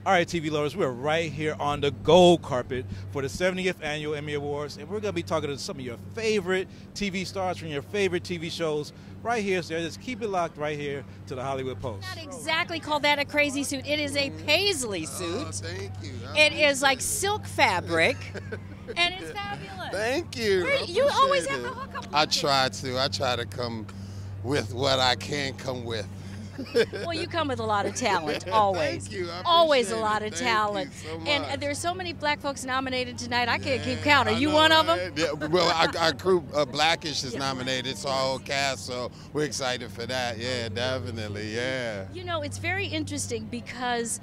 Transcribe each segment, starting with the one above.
All right, TV lovers, we're right here on the gold carpet for the 70th Annual Emmy Awards, and we're going to be talking to some of your favorite TV stars from your favorite TV shows right here. So just keep it locked right here to the Hollywood Post. Not exactly call that a crazy suit. It is a paisley suit. Oh, thank you. It is like silk fabric, and it's fabulous. Thank you. You always have to hook up with I try to come with what I can come with. Well, you come with a lot of talent, always. Thank you. I always a appreciate lot it. of Thank talent. you so much. And there's so many black folks nominated tonight, I can't keep count. Are you one of them? Yeah, well, our group, Blackish, is nominated, so our whole cast, so we're excited for that. Yeah, definitely, yeah. You know, it's very interesting because,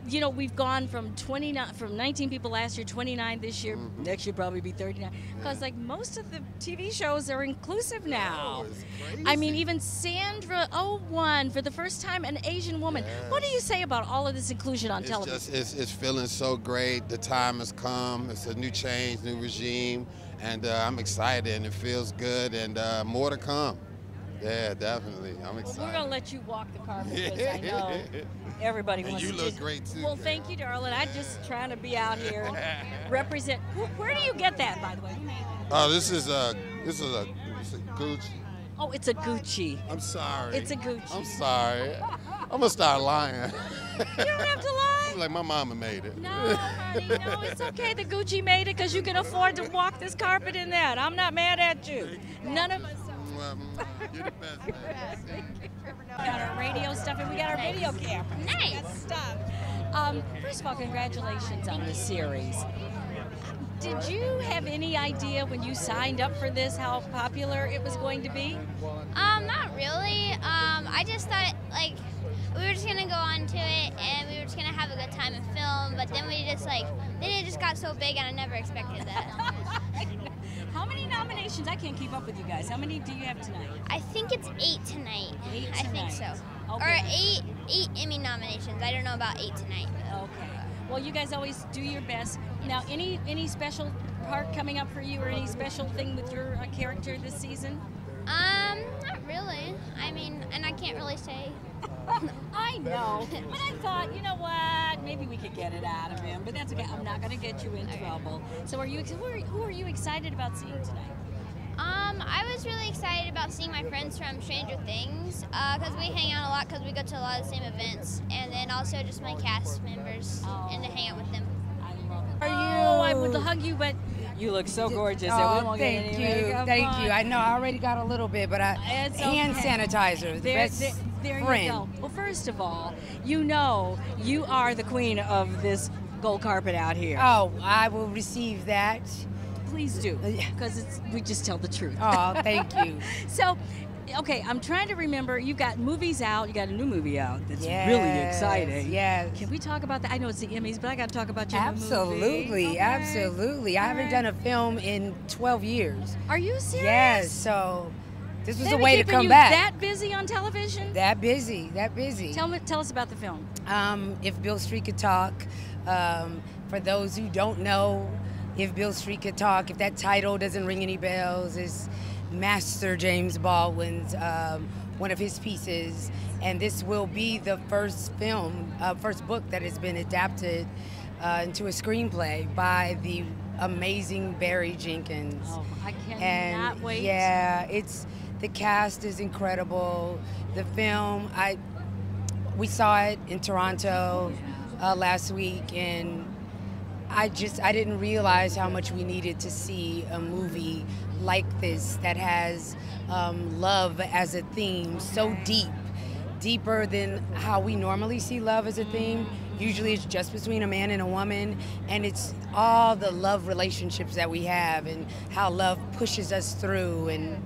you know, we've gone from 19 people last year, 29 this year. Next year probably be 39. Because like most of the TV shows are inclusive now. Oh, it's crazy. I mean, even Sandra won for the first time, an Asian woman. Yes. What do you say about all of this inclusion on television? It's feeling so great. The time has come. It's a new change, new regime, and I'm excited, and it feels good, and more to come. Yeah, definitely. I'm excited. Well, we're going to let you walk the carpet because I know everybody wants to. You look great too. Well, thank you, darling. I'm just trying to be out here and represent. Where do you get that, by the way? Oh, this is a Gucci. Oh, it's a Gucci. I'm sorry. It's a Gucci. I'm sorry. I'm gonna start lying. You don't have to lie. Like my mama made it. No, honey, no, it's okay. The Gucci made it because you can afford to walk this carpet in that. I'm not mad at you. None of us. You're the best. We got our radio stuff and we got our video camera. Nice. Stuff. First of all, congratulations on the series. Did you have any idea when you signed up for this how popular it was going to be? Not really. I just thought like we were just gonna go on to it and we were just gonna have a good time and film, but then then it just got so big and I never expected that. How many nominations? I can't keep up with you guys. How many do you have tonight? I think it's 8 tonight. 8 I think so. Okay. Or eight Emmy nominations. I don't know about 8 tonight. Okay. Well, you guys always do your best. Now, any special part coming up for you, or any special thing with your character this season? Not really. I mean, and I can't really say. I know, but I thought, you know what? Maybe we could get it out of him. But that's okay. I'm not going to get you in trouble. So, who are you excited about seeing tonight? I was really excited about seeing my friends from Stranger Things because we hang out a lot because we go to a lot of the same events, and then also just my cast members and to hang out with them. I love it. I would hug you, but you look so gorgeous. Oh, we won't thank get you, any thank you. I know I already got a little bit, but It's hand okay. sanitizer, the best there friend. you go. Well, first of all, you know you are the queen of this gold carpet out here. Oh, I will receive that. Please do, because we just tell the truth. Oh, thank you. So, okay, I'm trying to remember. You've got movies out. You got a new movie out that's really Yes, exciting. yes. Can we talk about that? I know it's the Emmys, but I got to talk about your new movie. Absolutely, Okay. absolutely. I haven't done a film in 12 years. Are you serious? Yes, so this was They've a been way to keeping come you back. That busy on television? That busy, that busy. Tell us about the film. If Bill Street Could Talk, for those who don't know, If Bill Street Could Talk, if that title doesn't ring any bells, is Master James Baldwin's, one of his pieces. And this will be the first first book that has been adapted into a screenplay by the amazing Barry Jenkins. Oh, I cannot And wait. yeah, the cast is incredible. The film, we saw it in Toronto last week, and I didn't realize how much we needed to see a movie like this that has love as a theme so deep, deeper than how we normally see love as a theme. Usually it's just between a man and a woman, and it's all the love relationships that we have and how love pushes us through, and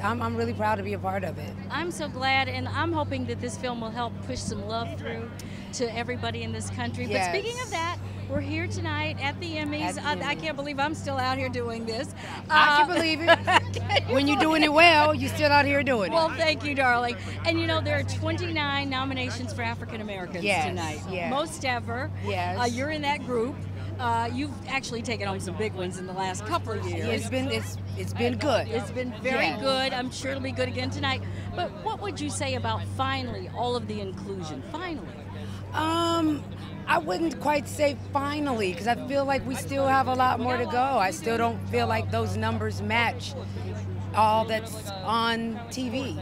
I'm really proud to be a part of it. I'm so glad, and I'm hoping that this film will help push some love through to everybody in this country. Yes. But speaking of that, we're here tonight at the Emmys. I can't believe I'm still out here doing this. I can believe it. When you're doing it well, you're still out here doing it. Well, thank you, darling. And you know, there are 29 nominations for African Americans tonight. Yes. Most ever. Yes. You're in that group. You've actually taken home some big ones in the last couple of years. It's been good. It's been very Yes. good. I'm sure it'll be good again tonight. But what would you say about finally all of the inclusion? Finally. I wouldn't quite say finally, because I feel like we still have a lot more to go. I still don't feel like those numbers match all that's on TV,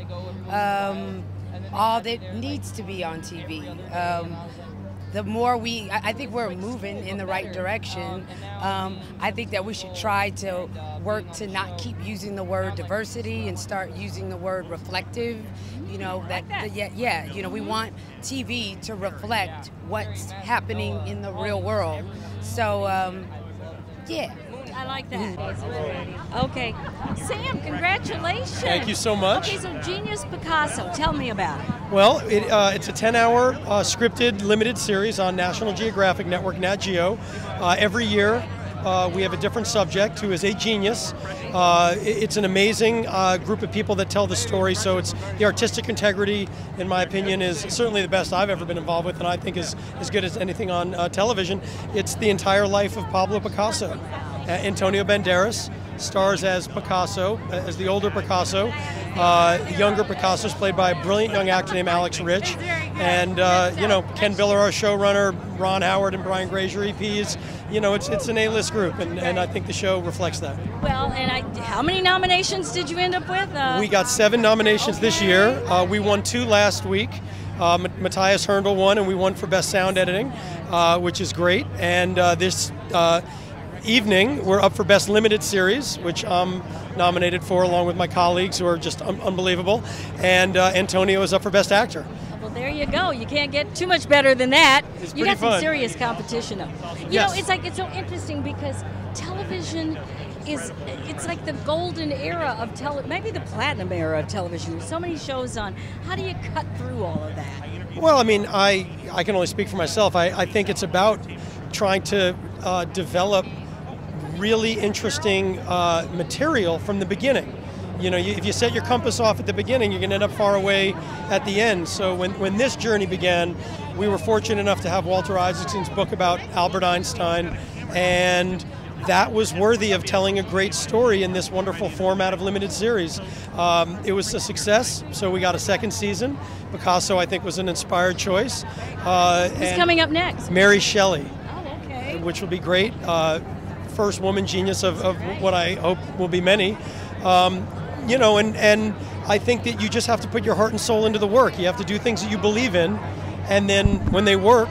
all that needs to be on TV. The more I think we're moving in the right direction. I think that we should try to work to not keep using the word diversity and start using the word reflective. You know, you know, we want TV to reflect what's happening in the real world. So, yeah. I like that. Okay. Sam, congratulations. Thank you so much. Okay, so Genius Picasso, tell me about it. Well, it's a 10-hour scripted limited series on National Geographic Network, Nat Geo. Every year we have a different subject who is a genius. It's an amazing group of people that tell the story, so it's the artistic integrity, in my opinion, is certainly the best I've ever been involved with, and I think is as good as anything on television. It's the entire life of Pablo Picasso. Antonio Banderas stars as Picasso, as the older Picasso. The younger Picasso is played by a brilliant young actor named Alex Rich. And, you know, Ken Biller, our showrunner, Ron Howard and Brian Grazer, EPs. You know, it's an A-list group, and I think the show reflects that. Well, and how many nominations did you end up with? We got 7 nominations this year. We won 2 last week. Matthias Herndl won, and we won for Best Sound Editing, which is great. And this evening, we're up for Best Limited Series, which I'm nominated for along with my colleagues who are just unbelievable. And Antonio is up for Best Actor. Well, there you go. You can't get too much better than that. It's you pretty got some fun. serious competition, though. You know, it's so interesting because television it's like the golden era of maybe the platinum era of television. There's so many shows on. How do you cut through all of that? Well, I mean, I can only speak for myself. I think it's about trying to develop really interesting material from the beginning. You know, if you set your compass off at the beginning, you're going to end up far away at the end. So when this journey began, we were fortunate enough to have Walter Isaacson's book about Albert Einstein, and that was worthy of telling a great story in this wonderful format of limited series. It was a success, so we got a 2nd season. Picasso, I think, was an inspired choice. Who's coming up next? Mary Shelley, Oh, okay. which will be great. First woman genius of what I hope will be many. You know, and I think that you just have to put your heart and soul into the work. You have to do things that you believe in, and then when they work,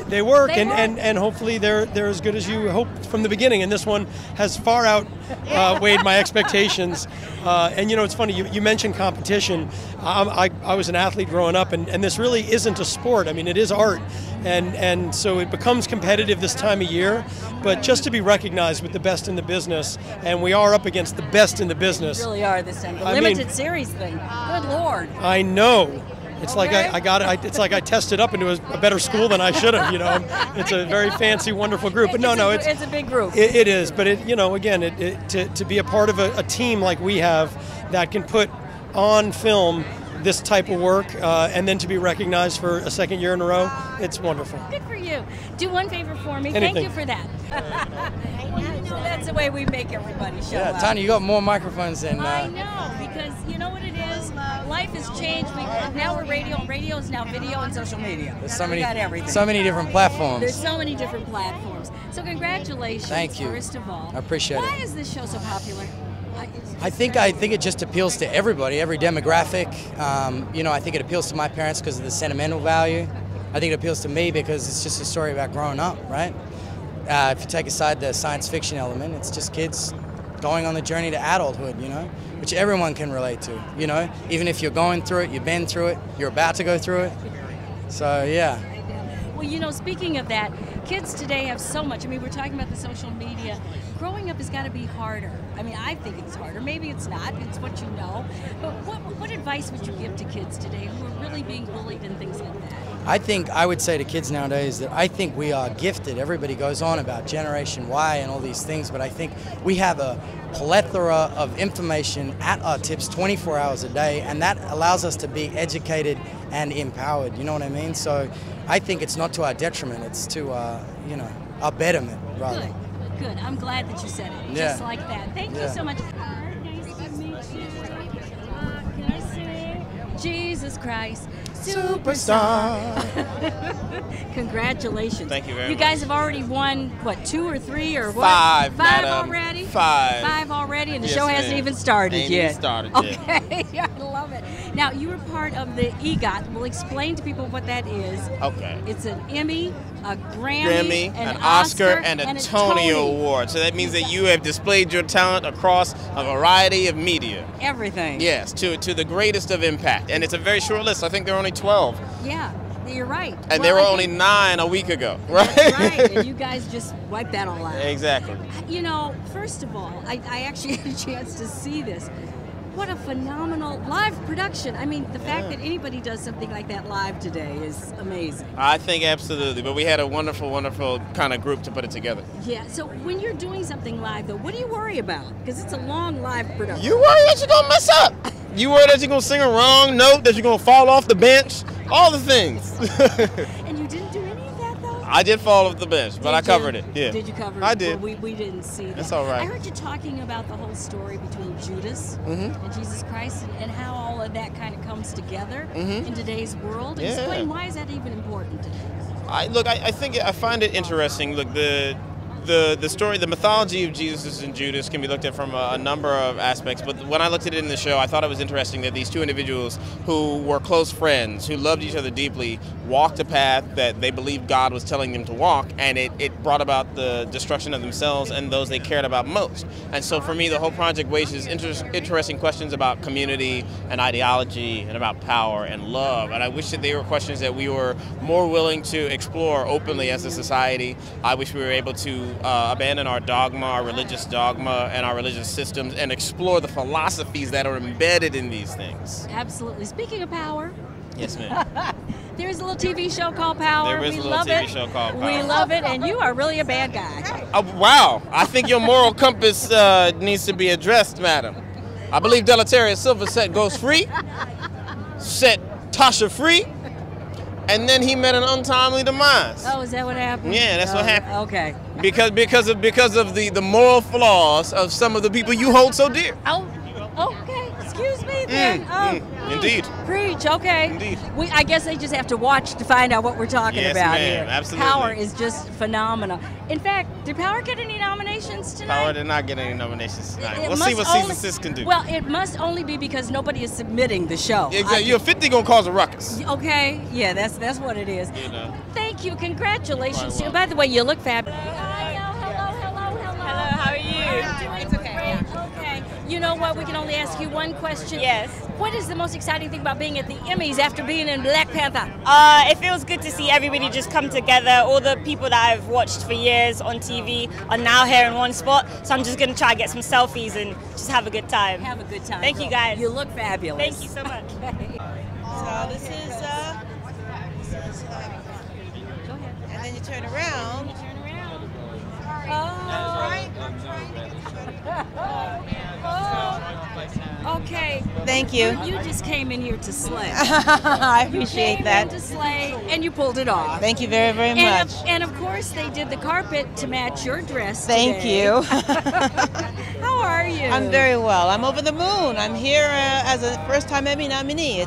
they work. And hopefully they're as good as you hoped from the beginning. And this one has far outweighed my expectations. And you know, it's funny, you mentioned competition. I was an athlete growing up, and this really isn't a sport. I mean, it is art. And so it becomes competitive this time of year, but just to be recognized with the best in the business, and we are up against the best in the business. You really are this time. The limited series thing. Good Lord. I know. It's like I got it. It's like I tested up into a better school than I should have. You know, it's a very fancy, wonderful group. But it's a big group. It is. But you know, again, to be a part of a team like we have that can put on film this type of work, and then to be recognized for a 2nd year in a row, it's wonderful. Good for you. Do one favor for me. Anything. Thank you for that. So that's the way we make everybody show up. Yeah, Tanya, you got more microphones than... I know, because you know what it is? Life has changed. Now we're radio. Radio is now video and social media. There's so we got everything. So many different platforms. There's so many different platforms. So congratulations. Thank you. First of all. I appreciate it. Why is this show so popular? I think it just appeals to everybody, every demographic. You know, I think it appeals to my parents because of the sentimental value. I think it appeals to me because it's just a story about growing up, right? If you take aside the science fiction element, it's just kids going on the journey to adulthood, you know, which everyone can relate to, you know, even if you're going through it, you've been through it, you're about to go through it. So, yeah. Well, you know, speaking of that, kids today have so much. I mean, we're talking about the social media. Growing up has got to be harder. I mean, I think it's harder. Maybe it's not. It's what you know. But what advice would you give to kids today who are really being bullied and things like that? I would say to kids nowadays that I think we are gifted. Everybody goes on about Generation Y and all these things, but I think we have a plethora of information at our tips 24 hours a day, and that allows us to be educated and empowered. You know what I mean? So I think it's not to our detriment. It's to, you know, our betterment, rather. Good. I'm glad that you said it. Just like that. Thank you so much. Nice to meet you. Can I say Jesus Christ? superstar. Congratulations. Thank you very much. You guys have already won, what, 2 or 3 or what? Five, Five madam. already? 5. 5 already, and the Yes, show hasn't ma'am. even started Ain't yet. even started yet. Okay, I love it. Now, you were part of the EGOT. We'll explain to people what that is. Okay. It's an Emmy, a Grammy, an Oscar, and a Tony Tony. Award. So that means that you have displayed your talent across a variety of media. Everything. Yes, to the greatest of impact. And it's a very short list. I think there are only 12. Yeah, you're right. And there were only 9 a week ago, right? That's right, and you guys just wiped that all out. Exactly. You know, first of all, I actually had a chance to see this. What a phenomenal live production. I mean, the fact that anybody does something like that live today is amazing. I think absolutely. But we had a wonderful, wonderful kind of group to put it together. Yeah, so when you're doing something live, though, what do you worry about? Because it's a long live production. You worry that you're going to mess up. You worry that you're going to sing a wrong note, that you're going to fall off the bench, all the things. And you didn't do any of that, though? I did fall off the bench, but I covered it. Yeah. Did you cover it? I did. Well, we didn't see that. That's all right. I heard you talking about the whole story between Judas and Jesus Christ and how all of that kind of comes together in today's world. Yeah. Explain, why is that even important today? I find it interesting. Look, the story, the mythology of Jesus and Judas can be looked at from a number of aspects, but when I looked at it in the show, I thought it was interesting that these two individuals who were close friends, who loved each other deeply, walked a path that they believed God was telling them to walk, and it brought about the destruction of themselves and those they cared about most. And so for me, the whole project raises interesting questions about community and ideology and about power and love, and I wish that they were questions that we were more willing to explore openly as a society. I wish we were able to abandon our dogma, our religious dogma, and our religious systems, and explore the philosophies that are embedded in these things. Absolutely. Speaking of power, Yes, ma'am. there's a little TV show called Power. There is we a little love TV it. show called Power. We love it, and you are really a bad guy. Wow, I think your moral compass needs to be addressed, madam. I believe Deleterious Silver set Ghost free, set Tasha free, and then he met an untimely demise. Oh, is that what happened? Yeah, that's what happened. Okay. Because of the moral flaws of some of the people you hold so dear. Oh, okay. Excuse me then. Indeed. Preach. Okay. Indeed. I guess they just have to watch to find out what we're talking Yes, about ma'am. here. Absolutely. Power is just phenomenal. In fact, did Power get any nominations tonight? Power did not get any nominations tonight. It We'll see must what only- Season 6 can do. Well, it must only be because nobody is submitting the show. Exactly. You're 50 gonna cause a ruckus. Okay. Yeah, that's what it is. You know. Thank you. Congratulations. Quite well. By the way, you look fabulous. Hello, how are you? It's okay. Okay. You know what? We can only ask you one question. Yes. What is the most exciting thing about being at the Emmys after being in Black Panther? It feels good to see everybody just come together. All the people that I've watched for years on TV are now here in one spot. So I'm just going to try and get some selfies and just have a good time. Have a good time. Thank you, guys. You look fabulous. Thank you so much. Okay. So this is Go ahead. and then you turn around. Okay. Thank you. You just came in here to slay. I You appreciate came that. in to slay, and you pulled it off. Thank you very, very And much. and of course, they did the carpet to match your dress. Thank today. you. How are you? I'm very well. I'm over the moon. I'm here as a first-time Emmy nominee.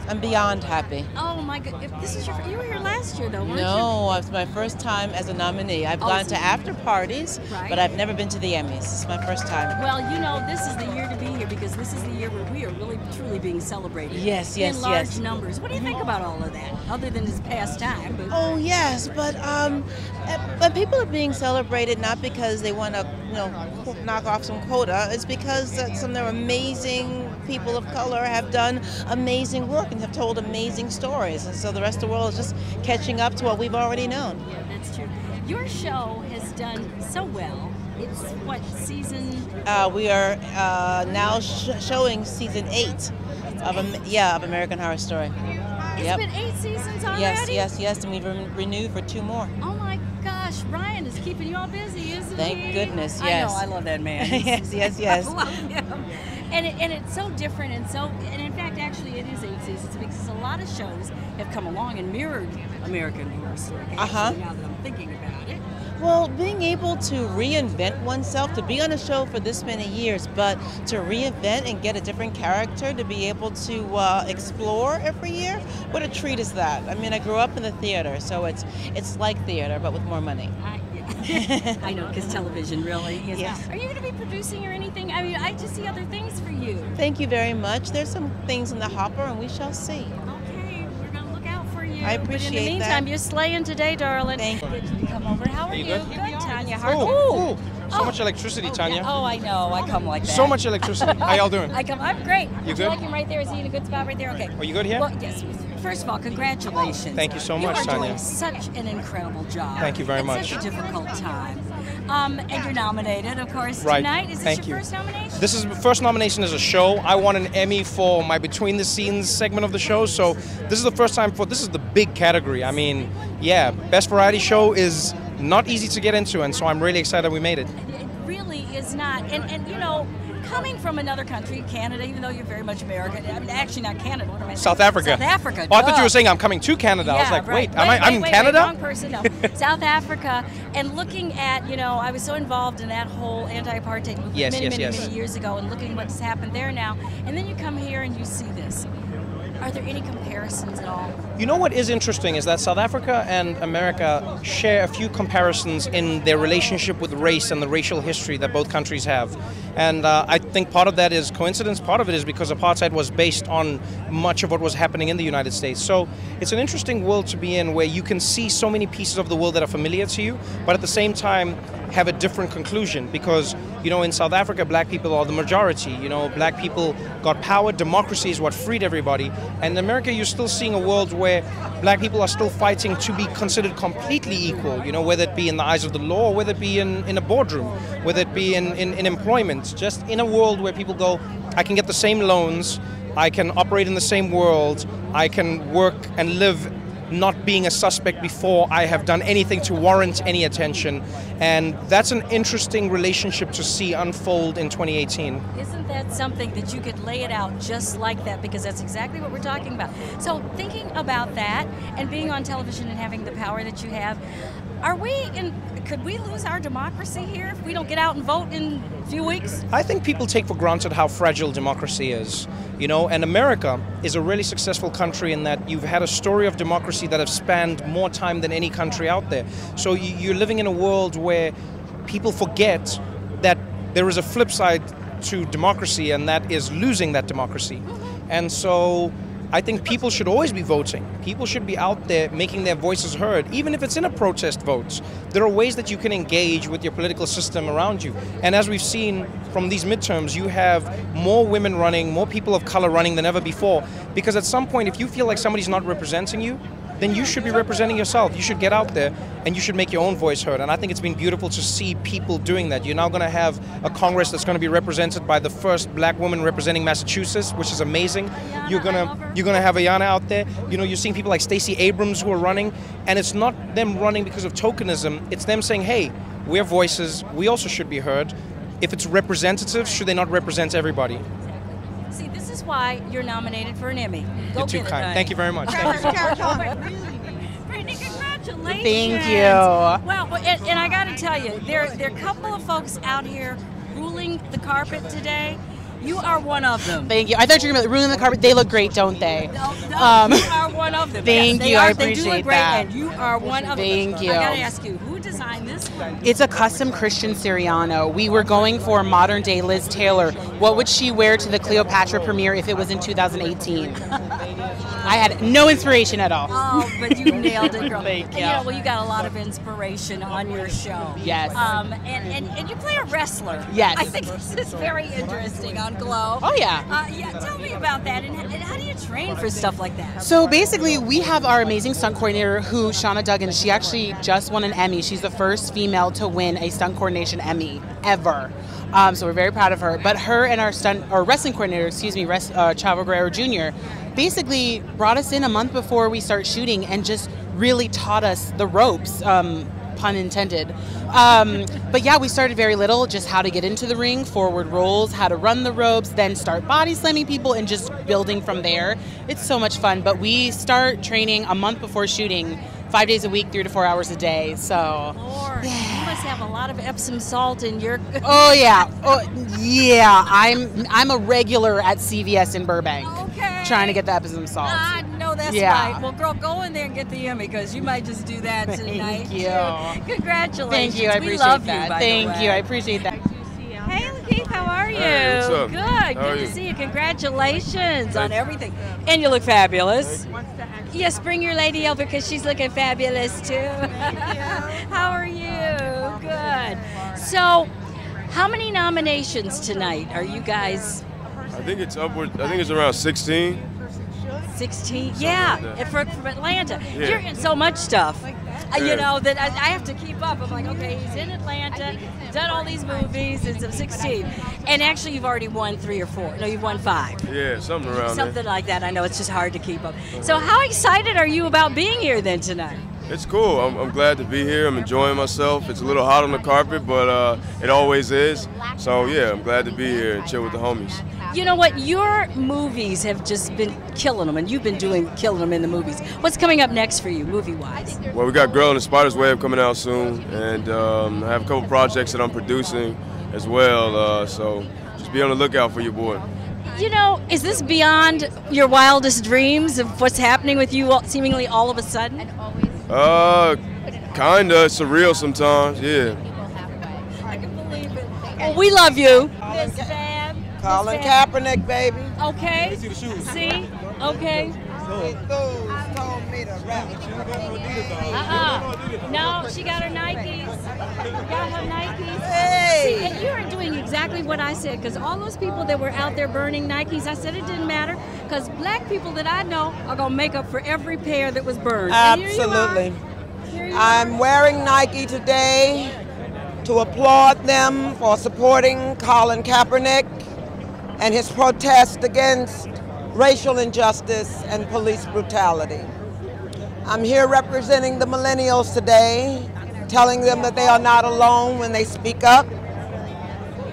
I'm beyond happy. Oh my God! This is you were here last year, though, weren't you? No, it's my first time as a nominee. I've gone so to after parties, Right. but I've never been to the Emmys. It's my first time. Well, you know, this is the year to be here because this is the year where we are really, truly being celebrated. Yes, yes, in large yes. numbers. What do you think about all of that? Other than this past time, but Oh yes, but people are being celebrated not because they want to, knock off some quota. It's because some of their amazing people of color have done amazing work and have told amazing stories, and so the rest of the world is just catching up to what we've already known. yeah, that's true. Your show has done so well. It's what season? We are now showing season 8 of American Horror Story. It's been 8 seasons already. Yes, and we've renewed for 2 more. Oh my gosh, Ryan is keeping you all busy, isn't he? Thank goodness, yes. I know, I love that man. yes. I love him. And it's so different and in fact, actually, it is 8 seasons because a lot of shows have come along and mirrored American Horror Story. Now that I'm thinking about it. Well, being able to reinvent oneself, to be on a show for this many years, but to reinvent and get a different character, to be able to explore every year, what a treat is that? I mean, I grew up in the theater, so it's like theater, but with more money. I know, because television really is. Yes. Are you going to be producing or anything? I mean, I just see other things for you. Thank you very much. There's some things in the hopper, and we shall see. Okay, we're going to look out for you. I appreciate that. But in the meantime, you're slaying today, darling. Thank you. Good to come over. How are you? Good? Good, Tanya. Oh, so much electricity, Tanya. Yeah. Oh, I know. I come like that. So much electricity. How y'all doing? I'm great. You Would good? you like him right there? Is he in a good spot right there? Okay. Are you good here? Well, yes. First of all, congratulations. Thank you so much, You are Tanya. doing such an incredible job. Thank you very It's much. such a difficult time. And you're nominated, of course, Right. tonight. Is this Thank your you. first nomination? This is the first nomination as a show. I won an Emmy for my Between the Scenes segment of the show, so this is the first time this is the big category. I mean, yeah, Best Variety Show is not easy to get into, and so I'm really excited we made it. It really is not. And you know, coming from another country, Canada, even though you're very much American, I mean, actually not Canada, what am I saying? South Africa. South Africa. Oh, I thought you duh. were saying I'm coming to Canada. I was like, right. wait, I'm in Canada? Wrong person, no. South Africa, and looking at, you know, I was so involved in that whole anti-apartheid movement many years ago, and looking what's happened there now, and then you come here and you see this. Are there any comparisons at all? You know what is interesting is that South Africa and America share a few comparisons in their relationship with race and the racial history that both countries have. And I think part of that is coincidence, part of it is because apartheid was based on much of what was happening in the United States. So it's an interesting world to be in where you can see so many pieces of the world that are familiar to you, but at the same time have a different conclusion because, you know, in South Africa, black people are the majority. You know, black people got power, democracy is what freed everybody. And in America, you're still seeing a world where black people are still fighting to be considered completely equal, you know, whether it be in the eyes of the law, or whether it be in a boardroom, whether it be in employment, just in a world where people go, I can get the same loans, I can operate in the same world, I can work and live not being a suspect before I have done anything to warrant any attention. And that's an interesting relationship to see unfold in 2018. Isn't that something that you could lay it out just like that? Because that's exactly what we're talking about. So thinking about that and being on television and having the power that you have, could we lose our democracy here if we don't get out and vote in a few weeks? I think people take for granted how fragile democracy is, you know, and America is a really successful country in that you've had a story of democracy that has spanned more time than any country out there. So you're living in a world where people forget that there is a flip side to democracy, and that is losing that democracy. And so I think people should always be voting. People should be out there making their voices heard, even if it's in a protest vote. There are ways that you can engage with your political system around you. And as we've seen from these midterms, you have more women running, more people of color running than ever before. Because at some point, if you feel like somebody's not representing you, then you should be representing yourself. You should get out there and you should make your own voice heard. And I think it's been beautiful to see people doing that. You're now going to have a Congress that's going to be represented by the first black woman representing Massachusetts, which is amazing. You're gonna have Ayanna out there. You know, you're seeing people like Stacey Abrams who are running, and it's not them running because of tokenism. It's them saying, hey, we're voices. We also should be heard. If it's representative, should they not represent everybody? See, this is why you're nominated for an Emmy. Go You're too get kind. it, Thank you very much. Brittany, congratulations. Thank you. Well, and I got to tell you, there are a couple of folks out here ruling the carpet today. You are one of them. Thank you. I thought you were going to ruin the carpet. They look great, don't they? No, you are one of them. Thank you. I appreciate they do look great, that. And you are one of them. Thank you. I got to ask you, who designed this one? It's a custom Christian Siriano. We were going for modern day Liz Taylor. What would she wear to the Cleopatra premiere if it was in 2018? I had no inspiration at all. Oh, but you nailed it, girl. Thank you. You know, well, you got a lot of inspiration on your show. Yes. And you play a wrestler. Yes. I think this is very interesting on Glow. Oh, yeah. Tell me about that, and how do you train for stuff like that? So basically, we have our amazing stunt coordinator, who Shauna Duggan. She actually just won an Emmy. She's the first female to win a stunt coordination Emmy ever. So we're very proud of her. But her and our wrestling coordinator, Chavo Guerrero Jr., basically brought us in a month before we start shooting and just really taught us the ropes. pun intended. But yeah, we started very little, just how to get into the ring, forward rolls, how to run the ropes, then start body slamming people and just building from there. It's so much fun, but we start training a month before shooting, 5 days a week, 3 to 4 hours a day. So, Lord, you must have a lot of Epsom salt in your. oh yeah, yeah. I'm a regular at CVS in Burbank, trying to get the Epsom salt. I know that's right. Well, girl, go in there and get the Emmy because you might just do that tonight. Thank you. Congratulations. Thank you. I appreciate we love that. You, by Thank the way. you. I appreciate that. Hey, Lakeith, how are you? Hey, what's up? Good. How are Good you? to see you. Congratulations on everything. And you look fabulous. Yes, bring your lady over because she's looking fabulous too. How are you? Good. So, how many nominations tonight are you guys? I think it's upward. I think it's around 16. 16? Yeah, like from Atlanta. Yeah. You're in so much stuff. You Yeah. know, that I have to keep up. I'm like, okay, he's in Atlanta, done all these movies, it's of 16. And actually, you've already won 3 or 4. No, you've won 5. Yeah, something around Something like that. I know it's just hard to keep up. So how excited are you about being here then tonight? there. It's cool. I'm glad to be here. I'm enjoying myself. It's a little hot on the carpet, but it always is. So yeah, I'm glad to be here and chill with the homies. You know what? Your movies have just been killing them, and you've been killing them in the movies. What's coming up next for you, movie-wise? Well, we got Girl in the Spider's Web coming out soon, and I have a couple projects that I'm producing as well. So just be on the lookout for your boy. You know, is this beyond your wildest dreams of what's happening with you seemingly all of a sudden? Kinda surreal sometimes. Yeah. I can believe it. Well, we love you. Miss Fab. Colin Kaepernick, baby. Okay. See? Okay. No, she got her Nikes. Got her Nikes. Hey! See, and you are doing exactly what I said, because all those people that were out there burning Nikes, I said it didn't matter, because black people that I know are going to make up for every pair that was burned. And here you are. Absolutely. I'm wearing Nike today to applaud them for supporting Colin Kaepernick and his protest against racial injustice and police brutality. I'm here representing the millennials today, telling them that they are not alone when they speak up.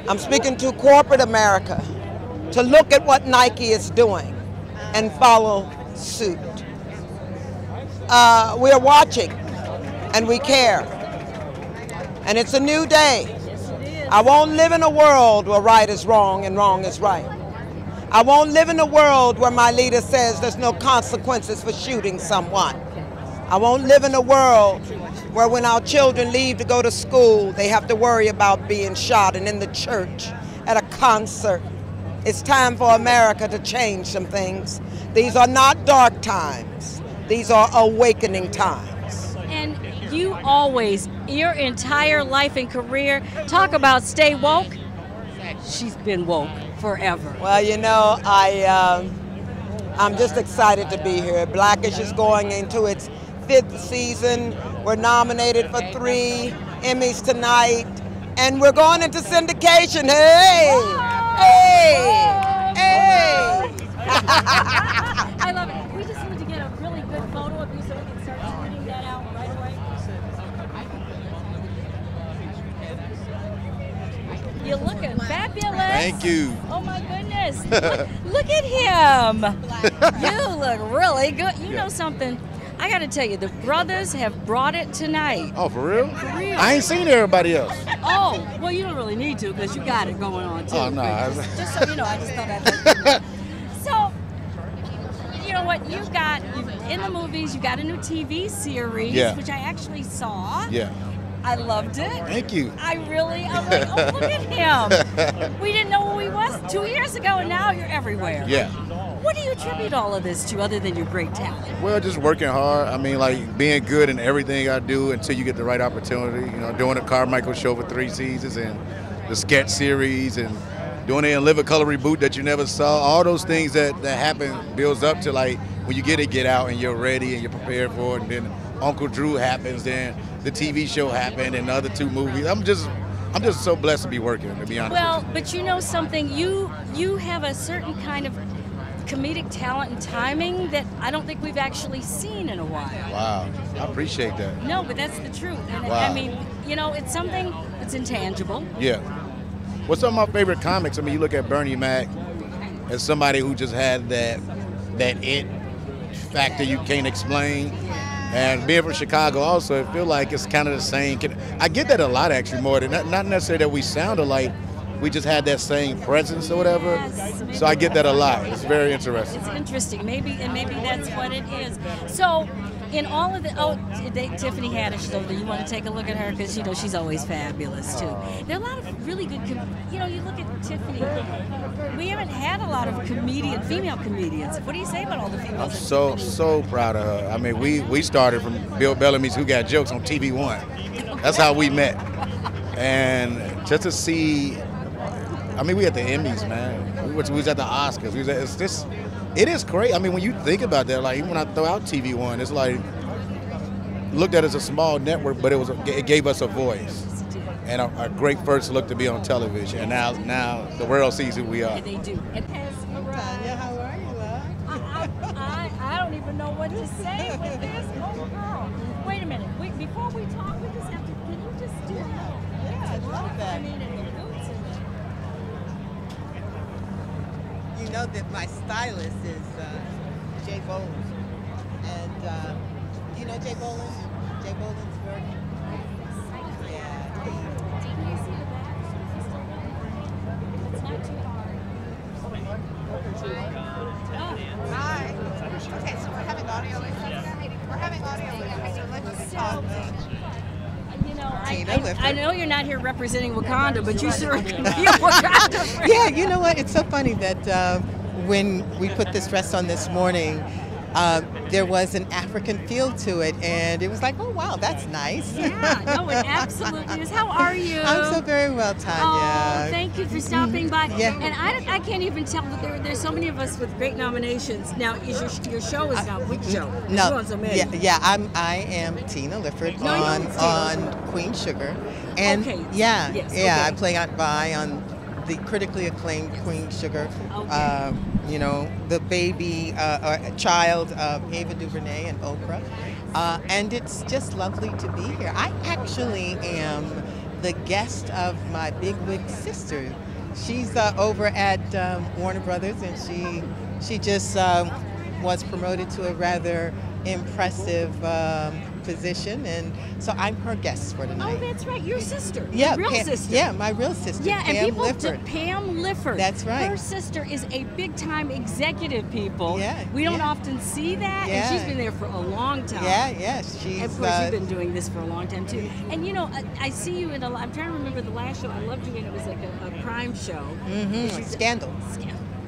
I'm speaking to corporate America to look at what Nike is doing and follow suit. We are watching and we care. And it's a new day. I won't live in a world where right is wrong and wrong is right. I won't live in a world where my leader says there's no consequences for shooting someone. I won't live in a world where when our children leave to go to school, they have to worry about being shot, and in the church, at a concert. It's time for America to change some things. These are not dark times. These are awakening times. And you always, your entire life and career, talk about stay woke. She's been woke forever. Well, you know, I'm just excited to be here. Blackish is going into its 5th season. We're nominated for 3 Emmys tonight, and we're going into syndication. Hey! Hey! Hey! I love it. We just need to get a really good photo of you so we can start tweeting that out right away. You're looking fabulous. Thank you. Oh my goodness. Look at him. You look really good. You know something? I got to tell you, the brothers have brought it tonight. Oh, for real? For real. I ain't seen everybody else. Oh, well, you don't really need to because you got it going on too. Oh, no. Just so you know, I just thought I'd So, you know what? You in the movies, you got a new TV series, which I actually saw. Yeah. I loved it. Thank you. I'm like, oh, look at him. We didn't know who he was 2 years ago, and now you're everywhere. Yeah. What do you attribute all of this to other than your great talent? Well, just working hard. I mean, like being good in everything I do until you get the right opportunity. You know, doing the Carmichael show for 3 seasons and the sketch series and doing the In Living Color reboot that you never saw. All those things that happen builds up to like when you get out and you're ready and you're prepared for it. And then Uncle Drew happens, then the TV show happened and the other 2 movies. I'm just so blessed to be working, to be honest. Well, but you know something, you have a certain kind of comedic talent and timing that I don't think we've actually seen in a while. Wow, I appreciate that. No, but that's the truth. And Wow. I mean, you know, it's something that's intangible. Yeah. What's some of my favorite comics? I mean, you look at Bernie Mac as somebody who just had that it factor you can't explain. And being from Chicago also, I feel like it's kind of the same. I get that a lot, actually, more than not necessarily that we sound alike. We just had that same presence or whatever. Yes, so I get that a lot. It's very interesting. It's interesting. Maybe that's what it is. So, in all of the Tiffany Haddish is over there. You want to take a look at her because you know she's always fabulous too. There are a lot of really good. You know, you look at Tiffany. We haven't had a lot of female comedians. What do you say about all the females? I'm so proud of her. I mean, we started from Bill Bellamy's Who Got Jokes on TV One. That's how we met. And just to see, I mean, we at the Emmys, man. We was at the Oscars. It is great. I mean, when you think about that, like even when I throw out TV One, it's like looked at as a small network, but it gave us a voice and a great first look to be on television. And now the world sees who we are. And they do. Tanya, how are you, love? I don't even know what to say with this. Oh, girl. Wait a minute. Before we talk, we just have to. Can you just do that? Yeah, I love that. I mean, and the boots and You know that my stylist is Jay Boland. And do you know Jay Boland? Jay Boland's work? Yeah. Can you see the back? It's not too hard. Hi. Okay, so we're having audio issues. We're having audio issues, so let's talk. You know, I know you're not here representing Wakanda, but you sure can be a Wakanda. Yeah, you know what? It's so funny that when we put this dress on this morning, there was an African feel to it, and it was like, oh wow, that's nice. Yeah, no, it absolutely is. How are you? I'm so very well, Tanya. Oh, thank you for stopping by. Yeah. And I can't even tell that there's so many of us with great nominations. Now, is your show is now which show? No, You're on so many. yeah, I am Tina Lifford on Queen Sugar, and okay. yeah, yes, I okay. play Aunt Vi on the critically acclaimed Queen Sugar. Okay. You know, the baby child of Ava DuVernay and Oprah, and it's just lovely to be here. I actually am the guest of my bigwig sister. She's over at Warner Brothers, and she just was promoted to a rather impressive position, and so I'm her guest for tonight. Oh, that's right, your sister. Yeah, your real sister. Yeah, my real sister. Yeah, Pam and people Lifford. Pam Lifford. That's right. Her sister is a big-time executive, people. Yeah, we don't often see that, Yeah. and she's been there for a long time. Yeah, she's. Of course, you've been doing this for a long time too. And you know, I see you in a. I'm trying to remember the last show I loved you in. It was like a crime show. Mm-hmm. Scandal.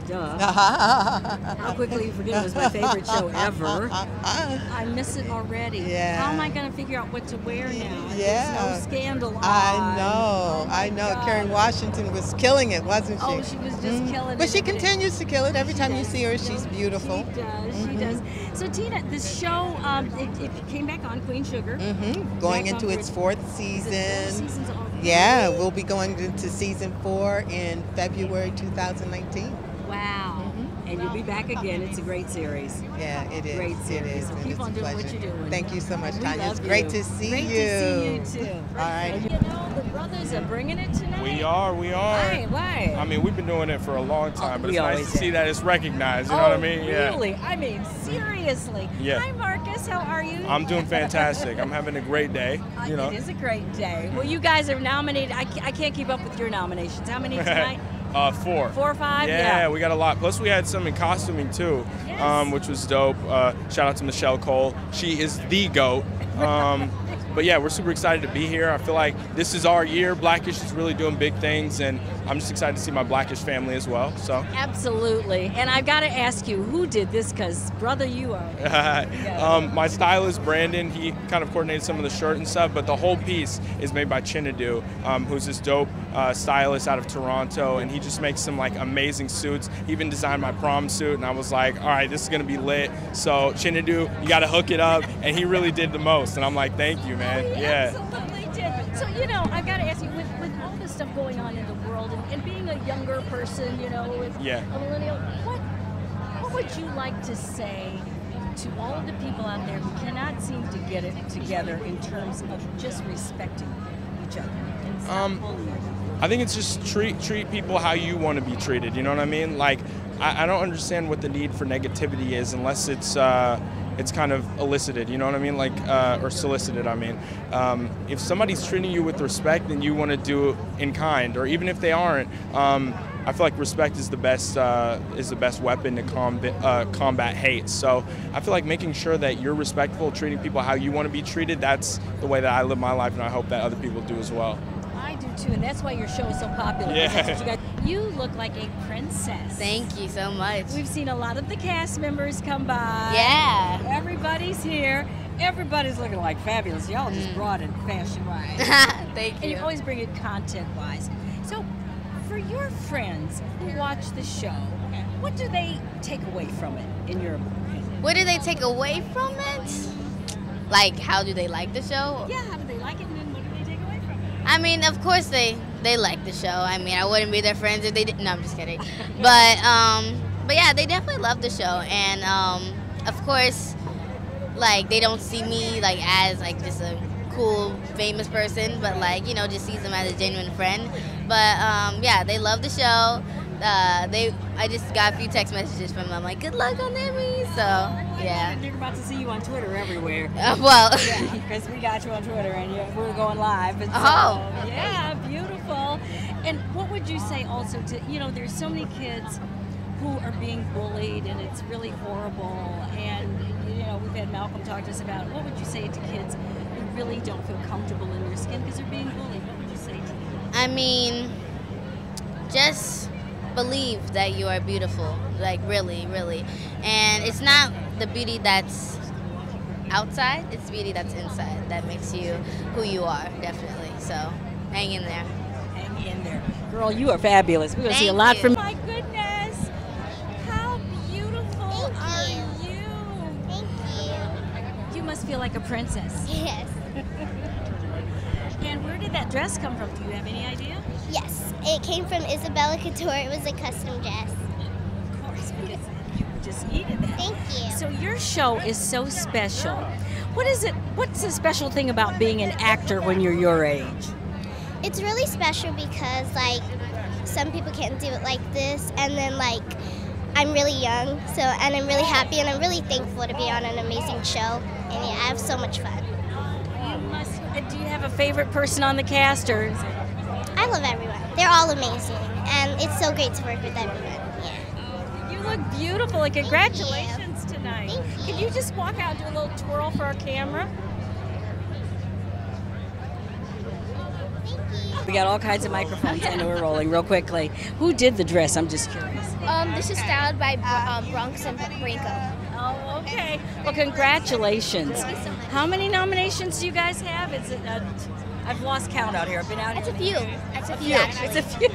Duh. How quickly you forget it was my favorite show ever. I miss it already. Yeah. How am I going to figure out what to wear now? Yeah. There's no scandal on. I know. Karen Washington was killing it, wasn't she? Oh, she was just killing it. But she continues to kill it. Every time you see her, she's beautiful. She does. She does. So Tina, this show, it came back on Queen Sugar. Going Back into on its fourth season. Season's already. Yeah, we'll be going into season 4 in February 2019. Wow. And you'll be back again. It's a great series. Yeah, it is. Great series. It is. So and keep it's on a doing what pleasure. you're doing. Thank you so much, We Tanya. love It's great you. to see Great you. to see you too. All right. You know, the brothers are bringing it tonight. We are. Why? I mean, we've been doing it for a long time, but we it's nice always to see have. that it's recognized. You know what I mean? Yeah. Really? I mean, seriously. Yeah. Hi, Marcus. How are you? I'm doing fantastic. I'm having a great day. You know. It is a great day. Well, you guys are nominated. I can't keep up with your nominations. How many tonight? 4. 4 or 5? Yeah, we got a lot. Plus, we had some in costuming too, which was dope. Shout out to Michelle Cole. She is the GOAT. But yeah, we're super excited to be here. I feel like this is our year. Blackish is really doing big things, and I'm just excited to see my Blackish family as well. So. Absolutely. And I've got to ask you, who did this? Because, brother, you are. My stylist, Brandon, he kind of coordinated some of the shirt and stuff, but the whole piece is made by Chinadu, who's this dope stylist out of Toronto, and he just makes some like amazing suits. He even designed my prom suit, and I was like, all right, this is going to be lit. So Chinadu, you got to hook it up, and he really did the most. And I'm like, thank you, man. He Yeah. absolutely did. So, you know, I've got to ask you, with all this stuff going on in the world and being a younger person, you know, with Yeah. a millennial, what would you like to say to all of the people out there who cannot seem to get it together in terms of just respecting each other? I think it's just treat people how you want to be treated. You know what I mean? Like, I don't understand what the need for negativity is unless it's kind of elicited. You know what I mean? Like, or solicited. I mean, if somebody's treating you with respect, then you want to do it in kind. Or even if they aren't, I feel like respect is the best weapon to combat hate. So I feel like making sure that you're respectful, treating people how you want to be treated. That's the way that I live my life, and I hope that other people do as well. I do too, and that's why your show is so popular. Yeah. You look like a princess. Thank you so much. We've seen a lot of the cast members come by. Yeah. Everybody's here. Everybody's looking like fabulous. Y'all just brought it fashion-wise. Thank you. And you always bring it content-wise. So, for your friends who watch the show, what do they take away from it, in your opinion? What do they take away from it? Like, how do they like the show? Yeah, how do they like it, and then what do they take away from it? I mean, of course they like the show. I mean, I wouldn't be their friends if they didn't. No, I'm just kidding. But yeah, they definitely love the show, and of course, like, they don't see me like as like just a cool famous person, but like, you know, just sees them as a genuine friend. But yeah, they love the show. I just got a few text messages from them like, good luck on Emmy. So yeah. They're about to see you on Twitter everywhere. Well, yeah, because we got you on Twitter and we're going live. And so, yeah, beautiful. And what would you say also to, you know, there's so many kids who are being bullied and it's really horrible. And, you know, we've had Malcolm talk to us about it. What would you say to kids who really don't feel comfortable in their skin because they're being bullied? What would you say to them? I mean, just believe that you are beautiful, like really, really. And it's not the beauty that's outside, it's the beauty that's inside that makes you who you are, definitely. So hang in there. Hang in there. Girl, you are fabulous. We're going to see a lot from you. My goodness. How beautiful are you? Thank you. You must feel like a princess. Yes. And where did that dress come from? Do you have any idea? Yes. It came from Isabella Couture. It was a custom dress. Of course, because you just needed that. Thank you. So your show is so special. What is it? What's the special thing about being an actor when you're your age? It's really special because, like, some people can't do it like this, and then, like, I'm really young, so, and I'm really happy, and I'm really thankful to be on an amazing show, and yeah, I have so much fun. Do you have a favorite person on the cast, or? I love everyone. They're all amazing, and it's so great to work with everyone. Yeah. You look beautiful, and congratulations tonight. Thank you. Could you just walk out and do a little twirl for our camera? We got all kinds of microphones. I know we're rolling real quickly. Who did the dress? I'm just curious. This is styled by Bronx and Brinko. Oh, okay. Well, congratulations. Thank you so much. How many nominations do you guys have? Is it? I've lost count out here. I've been out here. It's a few. It's a few. It's a few.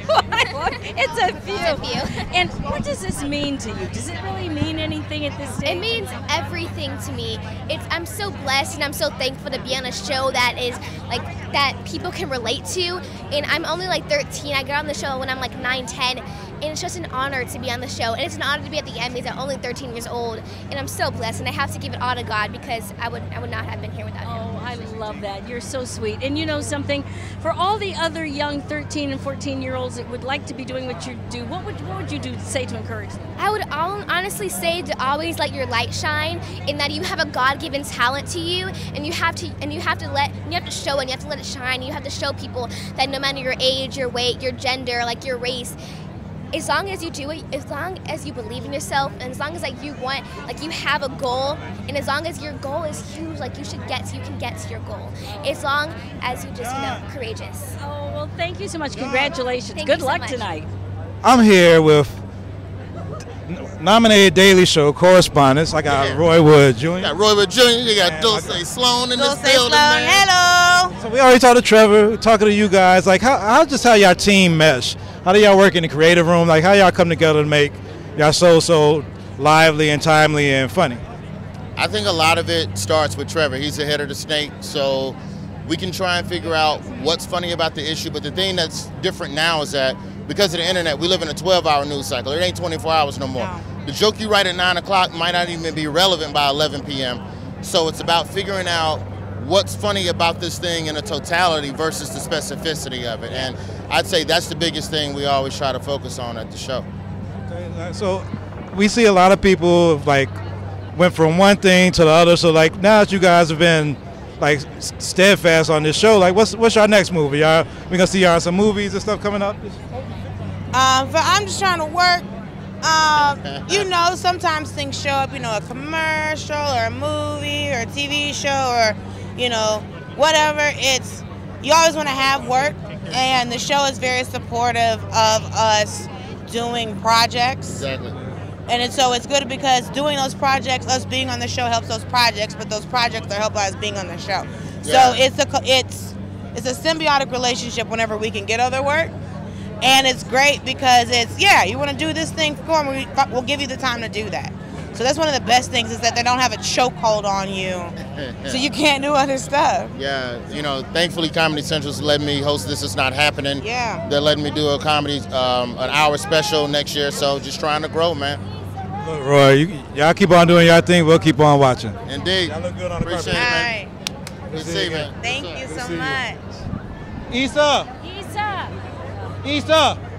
It's a few. It's a few. And what does this mean to you? Does it really mean anything at this stage? It means everything to me. I'm so blessed and I'm so thankful to be on a show that is like that people can relate to. And I'm only like 13. I got on the show when I'm like 9, 10. And it's just an honor to be on the show. And it's an honor to be at the Emmys at only 13 years old. And I'm so blessed. And I have to give it all to God because I would not have been here without him. Oh, I love that. You're so sweet. And you know something? For all the other young 13 and 14-year-olds that would like to be doing what you do, what would you do to say to encourage them? I would honestly say to always let your light shine, in that you have a God-given talent to you, and you have to show it, and you have to let it shine. You have to show people that no matter your age, your weight, your gender, like your race, as long as you do it, as long as you believe in yourself, and as long as like you want, like you have a goal, and as long as your goal is huge, like you can get to your goal. As long as you just, courageous. Oh, well, thank you so much. Congratulations. Thank Good you so luck much. tonight. I'm here with nominated Daily Show correspondents. I got Roy Wood Jr. You got Roy Wood Jr. You got Dulce Sloan in this building, man. Hello. So we already talked to Trevor, we're talking to you guys. Like, how y'all team mesh? How do y'all work in the creative room? Like, how y'all come together to make y'all so lively and timely and funny? I think a lot of it starts with Trevor. He's the head of the snake, so we can try and figure out what's funny about the issue. But the thing that's different now is that because of the internet, we live in a 12-hour news cycle. It ain't 24 hours no more. The joke you write at 9 o'clock might not even be relevant by 11 p.m. So it's about figuring out what's funny about this thing in a totality versus the specificity of it. And I'd say that's the biggest thing we always try to focus on at the show. Okay, so we see a lot of people like went from one thing to the other. So like now that you guys have been like steadfast on this show, like what's your next movie? Y'all, we gonna see y'all in some movies and stuff coming up? But I'm just trying to work. You know, sometimes things show up, you know, a commercial or a movie or a TV show or, you know, whatever. It's, you always want to have work, and the show is very supportive of us doing projects. Exactly. And so it's good because doing those projects, us being on the show helps those projects, but those projects are helping us being on the show. Yeah. So it's a symbiotic relationship whenever we can get other work. And it's great because it's, yeah, you want to do this thing for me, we'll give you the time to do that. So that's one of the best things is that they don't have a chokehold on you, so you can't do other stuff. Yeah, you know, thankfully Comedy Central's letting me host This Is Not Happening. Yeah. They're letting me do a comedy, an hour special next year, so just trying to grow, man. Look, Roy, y'all keep on doing y'all thing, we'll keep on watching. Indeed. Y'all look good on the Appreciate carpet. it, man. Good to see you, man. Thank you so much. Issa! Issa!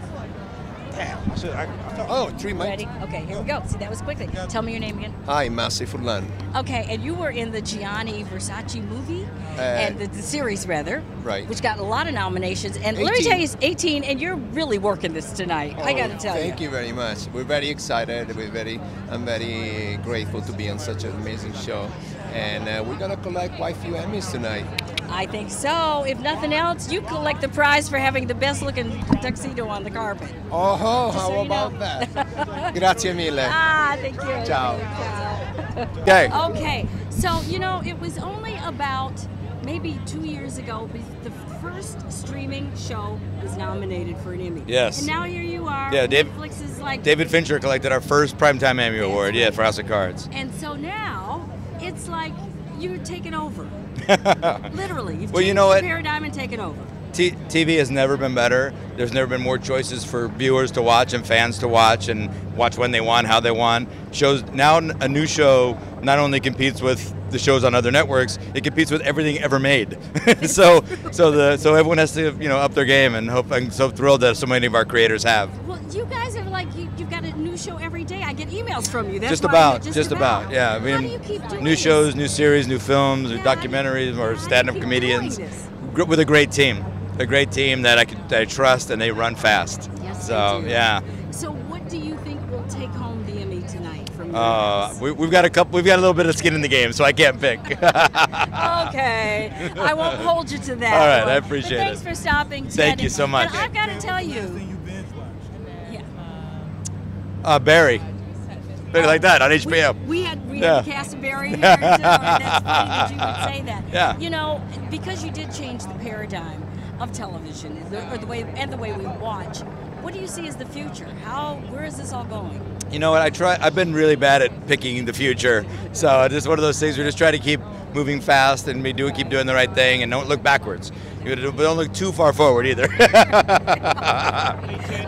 Oh, 3 mics. Ready? Okay, here we go. See, that was quickly. Tell me your name again. Hi, Massi Furlan. Okay, and you were in the Gianni Versace movie, and the series rather, right? Which got a lot of nominations. And 18. let me tell you, it's 18, and you're really working this tonight. I got to tell you. Thank you very much. We're very excited. I'm very grateful to be on such an amazing show, and we're gonna collect quite a few Emmys tonight. I think so. If nothing else, you collect the prize for having the best looking tuxedo on the carpet. Oh, Just how so you about know. that? Grazie mille. Thank you. Ciao. Okay. Okay. So, you know, it was only about maybe 2 years ago the first streaming show was nominated for an Emmy. Yes. And now here you are. Yeah, Netflix is like. David Fincher collected our first Primetime Emmy Award, yeah, for House of Cards. And so now it's like you're taking over. Literally. You've Well, you changed know the what? paradigm and taken over. TV has never been better. There's never been more choices for viewers to watch and fans to watch and watch when they want, how they want. Shows now a new show not only competes with the shows on other networks, it competes with everything ever made. so everyone has to up their game, and I'm so thrilled that so many of our creators have. Well, you guys are like you've got a new show every day. I get emails from you. That's Just why about, I'm just about, yeah. I How do mean, you keep doing new this? shows, new series, new films, or documentaries, or stand-up comedians with a great team. A great team that I trust, and they run fast. Yes, so they do. yeah. So what do you think will take home the Emmy tonight from you? We've got a little bit of skin in the game, so I can't pick. Okay, I won't hold you to that. All right, one. I appreciate But thanks it. for stopping. Thank Ted. you so much. And I've got to tell you, Barry. Barry like that on HBO. we had Yeah. the cast of Barry here. Too, and that's funny that you would say that. Yeah. You know, because you did change the paradigm of television, or the way we watch. What do you see as the future? Where is this all going? You know what? I've been really bad at picking the future, so it's just one of those things. We just try to keep moving fast and keep doing the right thing, and don't look backwards. But don't look too far forward either.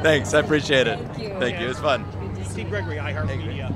Thanks, I appreciate it. Thank you. It was fun. Steve Gregory, iHeartMedia.